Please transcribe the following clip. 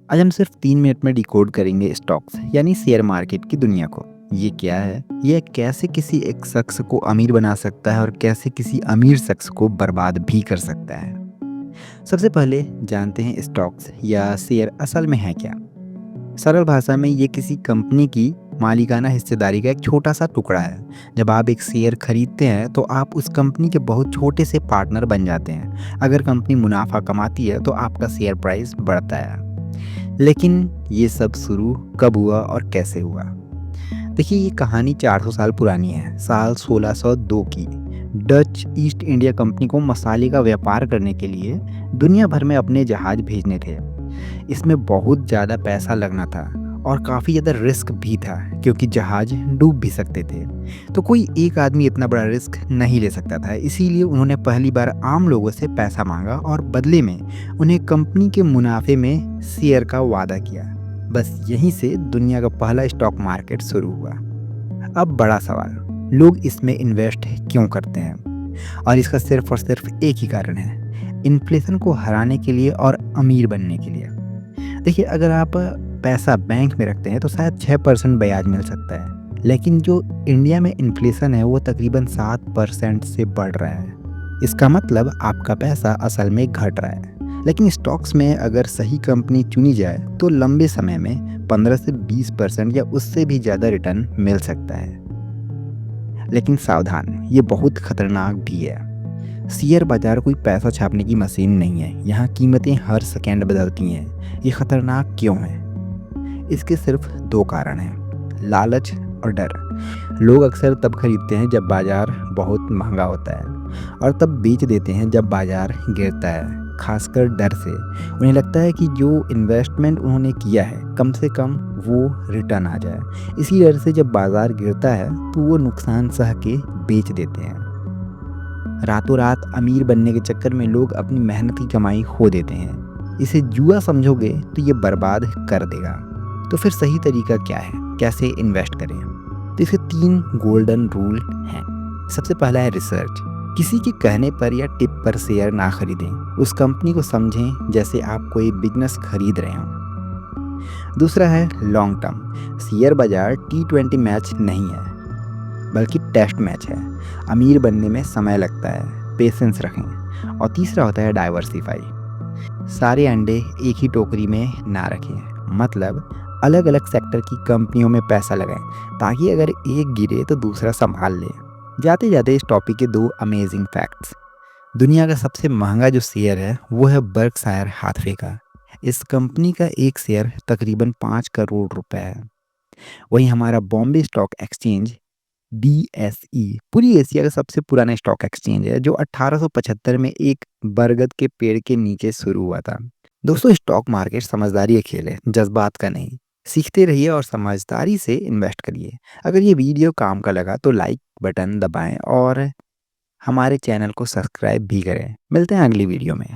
आज हम सिर्फ 3 मिनट में डिकोड करेंगे स्टॉक्स यानी शेयर मार्केट की दुनिया को। ये क्या है, ये कैसे किसी एक शख्स को अमीर बना सकता है और कैसे किसी अमीर शख्स को बर्बाद भी कर सकता है। सबसे पहले जानते हैं स्टॉक्स या शेयर असल में है क्या। सरल भाषा में ये किसी कंपनी की मालिकाना हिस्सेदारी का एक छोटा सा टुकड़ा है। जब आप एक शेयर खरीदते हैं तो आप उस कंपनी के बहुत छोटे से पार्टनर बन जाते हैं। अगर कंपनी मुनाफा कमाती है तो आपका शेयर प्राइस बढ़ता है। लेकिन ये सब शुरू कब हुआ और कैसे हुआ? देखिए, ये कहानी 400 साल पुरानी है। साल 1602 की डच ईस्ट इंडिया कंपनी को मसाले का व्यापार करने के लिए दुनिया भर में अपने जहाज भेजने थे। इसमें बहुत ज़्यादा पैसा लगना था और काफ़ी ज़्यादा रिस्क भी था, क्योंकि जहाज डूब भी सकते थे। तो कोई एक आदमी इतना बड़ा रिस्क नहीं ले सकता था। इसीलिए उन्होंने पहली बार आम लोगों से पैसा मांगा और बदले में उन्हें कंपनी के मुनाफे में शेयर का वादा किया। बस यहीं से दुनिया का पहला स्टॉक मार्केट शुरू हुआ। अब बड़ा सवाल, लोग इसमें इन्वेस्ट क्यों करते हैं? और इसका सिर्फ और सिर्फ एक ही कारण है, इन्फ्लेशन को हराने के लिए और अमीर बनने के लिए। देखिए, अगर आप पैसा बैंक में रखते हैं तो शायद 6% ब्याज मिल सकता है, लेकिन जो इंडिया में इन्फ्लेशन है वो तकरीबन 7% से बढ़ रहा है। इसका मतलब आपका पैसा असल में घट रहा है। लेकिन स्टॉक्स में अगर सही कंपनी चुनी जाए तो लंबे समय में 15 से 20% या उससे भी ज़्यादा रिटर्न मिल सकता है। लेकिन सावधान, ये बहुत खतरनाक भी है। शेयर बाजार कोई पैसा छापने की मशीन नहीं है। यहाँ कीमतें हर सेकेंड बदलती हैं। ये खतरनाक क्यों है? इसके सिर्फ दो कारण हैं, लालच और डर। लोग अक्सर तब खरीदते हैं जब बाजार बहुत महंगा होता है और तब बेच देते हैं जब बाजार गिरता है, खासकर डर से। उन्हें लगता है कि जो इन्वेस्टमेंट उन्होंने किया है कम से कम वो रिटर्न आ जाए। इसी डर से जब बाजार गिरता है तो वो नुकसान सह के बेच देते हैं। रातों रात अमीर बनने के चक्कर में लोग अपनी मेहनत की कमाई खो देते हैं। इसे जुआ समझोगे तो ये बर्बाद कर देगा। तो फिर सही तरीका क्या है, कैसे इन्वेस्ट करें? तो इसके 3 गोल्डन रूल हैं। सबसे पहला है रिसर्च। किसी के कहने पर या टिप पर शेयर ना खरीदें। उस कंपनी को समझें जैसे आप कोई बिजनेस खरीद रहे हों। दूसरा है लॉन्ग टर्म। शेयर बाजार T20 मैच नहीं है, बल्कि टेस्ट मैच है। अमीर बनने में समय लगता है, पेशेंस रखें। और तीसरा होता है डाइवर्सिफाई। सारे अंडे एक ही टोकरी में ना रखें, मतलब अलग अलग सेक्टर की कंपनियों में पैसा लगाएं, ताकि अगर एक गिरे तो दूसरा संभाल ले। जाते जाते इस टॉपिक के 2 अमेजिंग फैक्ट्स। दुनिया का सबसे महंगा जो शेयर है वो है बर्कशायर हाथवे का। इस कंपनी का एक शेयर तकरीबन 5 करोड़ रुपए है। वहीं हमारा बॉम्बे स्टॉक एक्सचेंज BSE पूरी एशिया का सबसे पुराना स्टॉक एक्सचेंज है, जो 1875 में एक बरगद के पेड़ के नीचे शुरू हुआ था। दोस्तों, स्टॉक मार्केट समझदारी का खेल है, जज्बात का नहीं। सीखते रहिए और समझदारी से इन्वेस्ट करिए। अगर ये वीडियो काम का लगा तो लाइक बटन दबाएं और हमारे चैनल को सब्सक्राइब भी करें। मिलते हैं अगली वीडियो में।